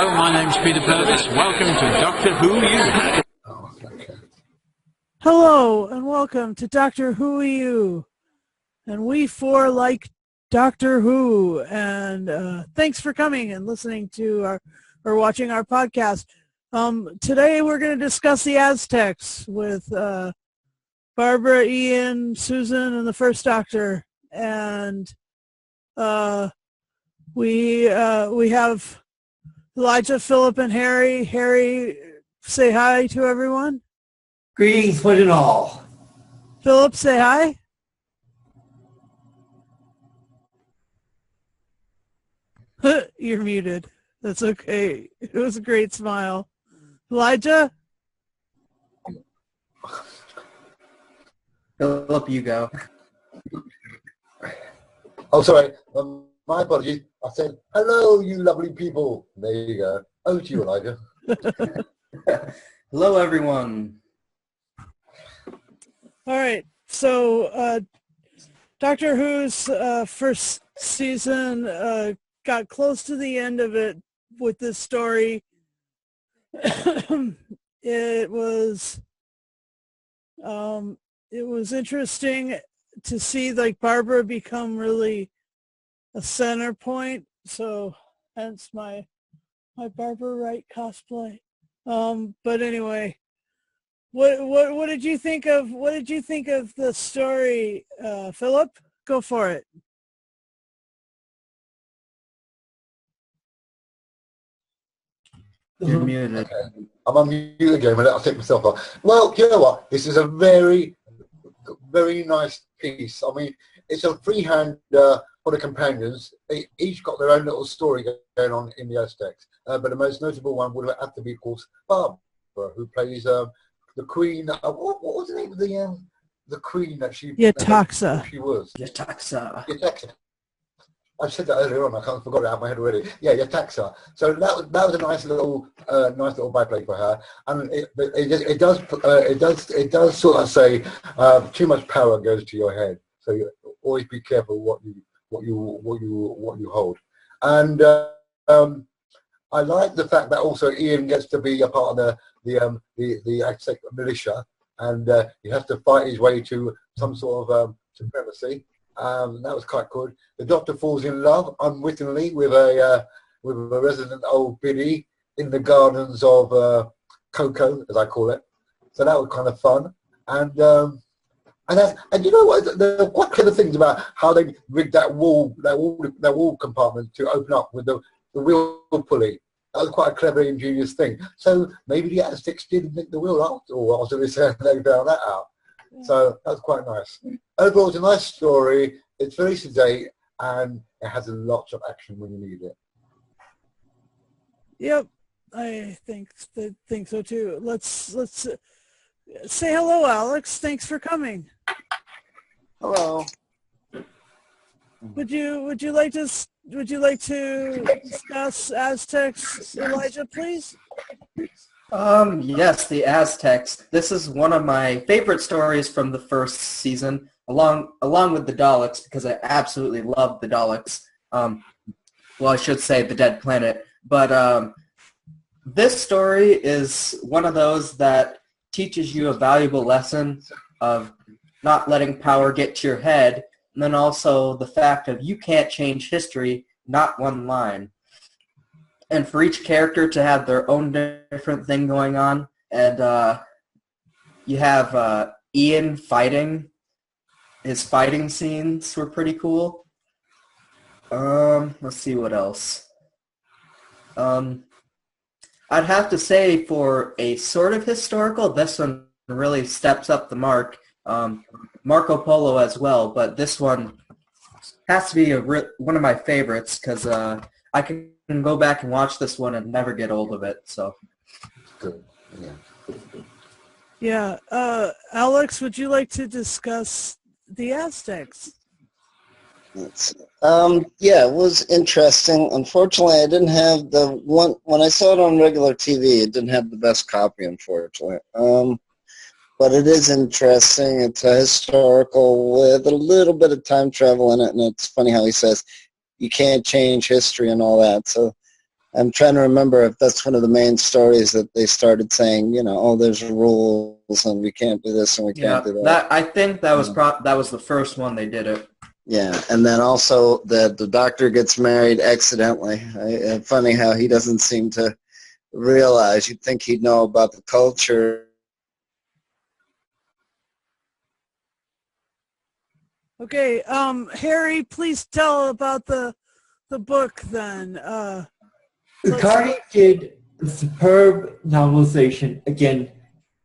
Hello, my name's Peter Purvis. Welcome to Doctor Whoooeeooo. Oh, okay. Hello, and welcome to Doctor Whoooeeooo. And we four like Doctor Who. And thanks for coming and listening to or watching our podcast. Today we're going to discuss the Aztecs with Barbara, Ian, Susan, and the First Doctor. And we have Elijah, Philip, and Harry. Harry, say hi to everyone. Greetings, one and all. Philip, say hi. You're muted. That's okay. It was a great smile. Elijah? Philip, you go. Oh, sorry. My apologies. I said, hello, you lovely people. There you go. Over to you, Elijah. Hello, everyone. All right. So Doctor Who's first season got close to the end of it with this story. It was interesting to see like Barbara become really a center point. So hence my Barbara Wright cosplay. But anyway, what did you think of the story, Philip? Go for it. You're muted. Okay. I'm on mute again, but I'll take myself off. Well, you know what? This is a very, very nice piece. I mean, it's a freehand for the companions. They each got their own little story going on in the Aztecs. But the most notable one would have to be, of course, Barbara, who plays the queen. What was the name of the queen that she? Yetaxa. She was. Yetaxa. Yetaxa. I said that earlier on. I can't forgot it out of my head already. Yeah, Yetaxa. So that was a nice little byplay for her, and it does sort of say too much power goes to your head. So you always be careful what you hold. And I like the fact that also Ian gets to be a part of the Aztec militia, and he has to fight his way to some sort of supremacy. That was quite good. The Doctor falls in love unwittingly with a resident old biddy in the gardens of Coco, as I call it. So that was kind of fun. And you know what? There are quite clever things about how they rigged that wall compartment to open up with the wheel pulley. That was quite a clever, ingenious thing. So maybe the Aztecs did make the wheel after all, after they found that out. So that's quite nice. Overall, it's a nice story. It's very sedate, and it has lots of action when you need it. Yep, I think so too. Let's say hello, Alex. Thanks for coming. Hello. Would you like to discuss Aztecs, Elijah, please? Yes, the Aztecs. This is one of my favorite stories from the first season, along with the Daleks, because I absolutely love the Daleks. Well, I should say the Dead Planet. But this story is one of those that teaches you a valuable lesson of not letting power get to your head, and then also the fact of you can't change history, not one line. And for each character to have their own different thing going on. And you have Ian fighting. His fighting scenes were pretty cool. Let's see what else. I'd have to say for a sort of historical, this one really steps up the mark. Marco Polo as well, but this one has to be one of my favorites because I can go back and watch this one and never get old of it. So Good. Yeah. Alex, would you like to discuss the Aztecs? Yeah, it was interesting. Unfortunately, I didn't have the one when I saw it on regular TV. It didn't have the best copy, unfortunately. But it is interesting. It's a historical with a little bit of time travel in it, and it's funny how he says you can't change history and all that. So I'm trying to remember if that's one of the main stories that they started saying, you know, oh, there's rules and we can't do this and we can't do that. I think that was that was the first one they did it. Yeah, and then also the doctor gets married accidentally. Funny how he doesn't seem to realize. You'd think he'd know about the culture. Okay, Harry, please tell about the book then. Ricardi did a superb novelization. Again,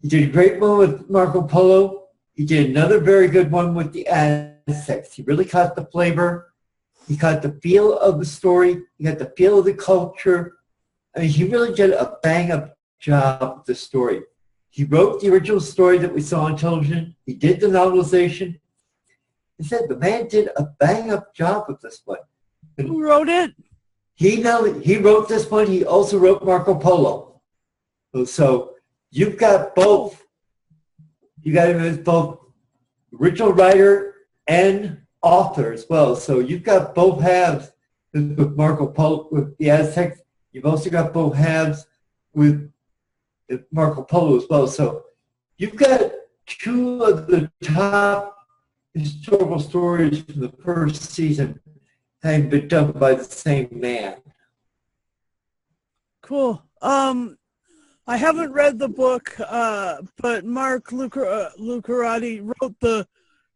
he did a great one with Marco Polo. He did another very good one with the Aztecs. He really caught the flavor. He caught the feel of the story. He got the feel of the culture. I mean, he really did a bang-up job with the story. He wrote the original story that we saw on television. He did the novelization. He said the man did a bang-up job with this one. Who wrote it? He wrote this one. He also wrote Marco Polo. So you've got both. You got him as both original writer and author as well. So you've got both halves with Marco Polo, with the Aztecs. You've also got both halves with Marco Polo as well. So you've got two of the top historical stories from the first season having been done by the same man. Cool. I haven't read the book, but Mark Lucarati wrote the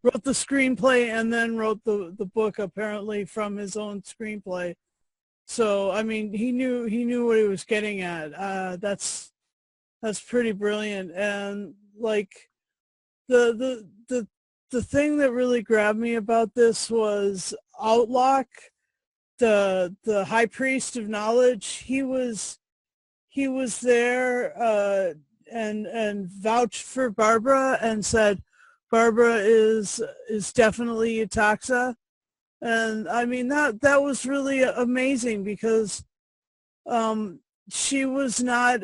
screenplay and then wrote the book apparently from his own screenplay. So I mean, he knew what he was getting at. That's pretty brilliant. And like the thing that really grabbed me about this was Outlook, the high priest of knowledge. He was there and vouched for Barbara and said Barbara is definitely Yetaxa. And I mean that was really amazing because she was not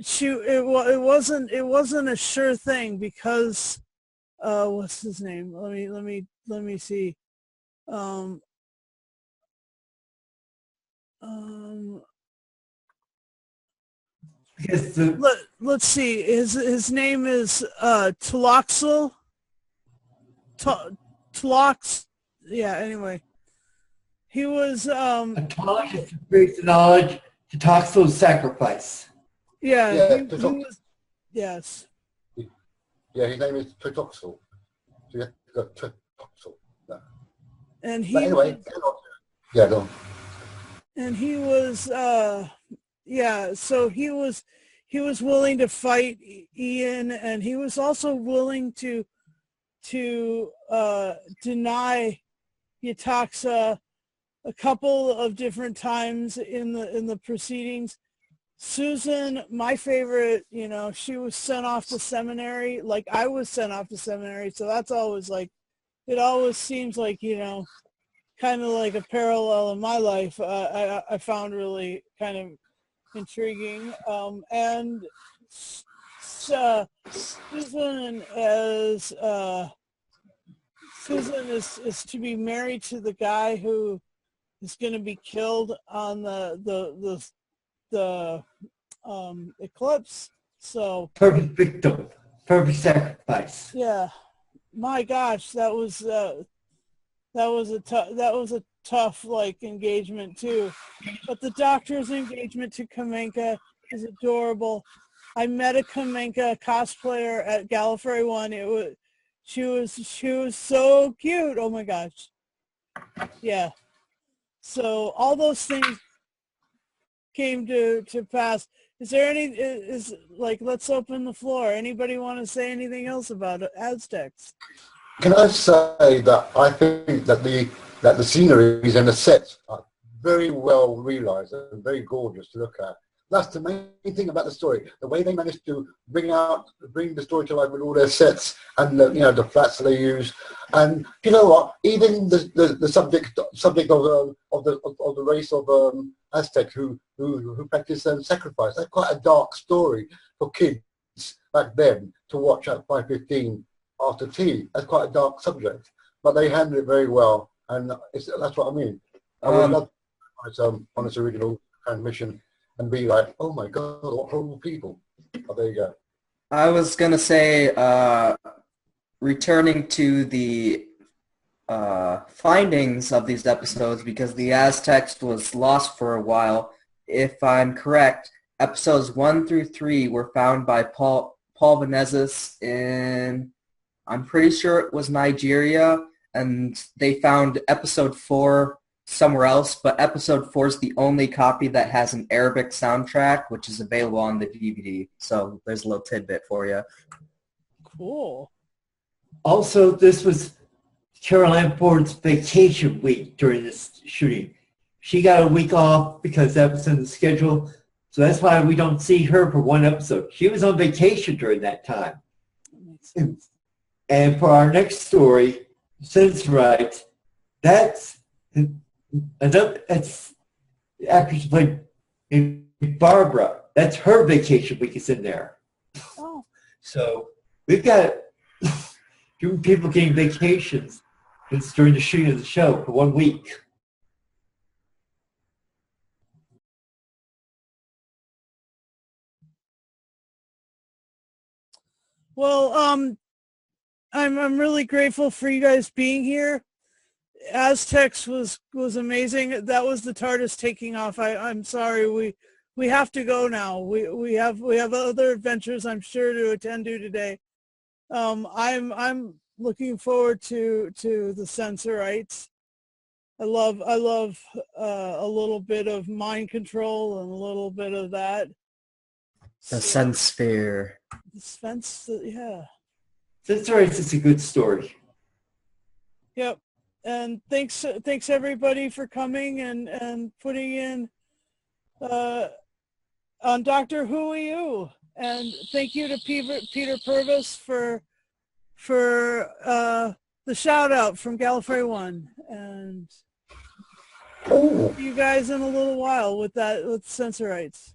it wasn't a sure thing because what's his name? Let me see. Let's see. His name is Tloxel. Tlox. Yeah. Anyway, he was. Tlox is the priest of knowledge. Tloxel's sacrifice. Yeah. He was. Yes. Yeah, his name is Totoxel. So you have to go Totoxel. No. And he. But anyway, yeah, go on. And he was. Yeah. So he was willing to fight Ian, and he was also willing to deny Yetaxa a couple of different times in the proceedings. Susan, my favorite, you know, she was sent off to seminary, like I was sent off to seminary, so that's always like, it always seems like, you know, kind of like a parallel in my life. I found really kind of intriguing. And Susan is to be married to the guy who is going to be killed on the eclipse. So Perfect victim, perfect sacrifice. yeah, my gosh, that was a tough like engagement too. But the doctor's engagement to Kamenka is adorable. I met a Kamenka cosplayer at Gallifrey One. She was so cute. Oh my gosh. Yeah. So all those things came to pass. Is there let's open the floor. Anybody want to say anything else about Aztecs? Can I say that I think that the sceneries and the sets are very well realized and very gorgeous to look at. That's the main thing about the story. The way they managed to bring the story to life with all their sets and the flats that they use. And you know what? Even the subject of the race of Aztecs who practice sacrifice. That's quite a dark story for kids back then to watch at 5:15 after tea. That's quite a dark subject, but they handled it very well, and that's what I mean. I would love on its original transmission and be like, oh my God, what horrible people. Oh, there you go. I was going to say, returning to the findings of these episodes, because the Aztecs was lost for a while. If I'm correct, episodes 1 through 3 were found by Paul Venezis in, I'm pretty sure it was Nigeria, and they found episode 4 somewhere else, but episode 4 is the only copy that has an Arabic soundtrack, which is available on the DVD. So there's a little tidbit for you. Cool. Also, this was Caroline Ford's vacation week during this shooting. She got a week off because that was in the schedule. So that's why we don't see her for one episode. She was on vacation during that time. And for our next story, Censor Rights, that's another, that's the actress played in Barbara. That's her vacation week is in there. Oh. So we've got people getting vacations during the shooting of the show for 1 week. Well, I'm really grateful for you guys being here. Aztecs was amazing. That was the TARDIS taking off. I'm sorry, we have to go now. We have other adventures I'm sure to attend to today. I'm looking forward to the Censorites. I love a little bit of mind control and a little bit of that. The Sense Sphere. The Spence, yeah. Censorites is a good story. Yep. And thanks everybody for coming and putting in on Doctor Whoooeeooo. And thank you to Peter Purvis for the shout out from Gallifrey One. And see you guys in a little while with Censorites.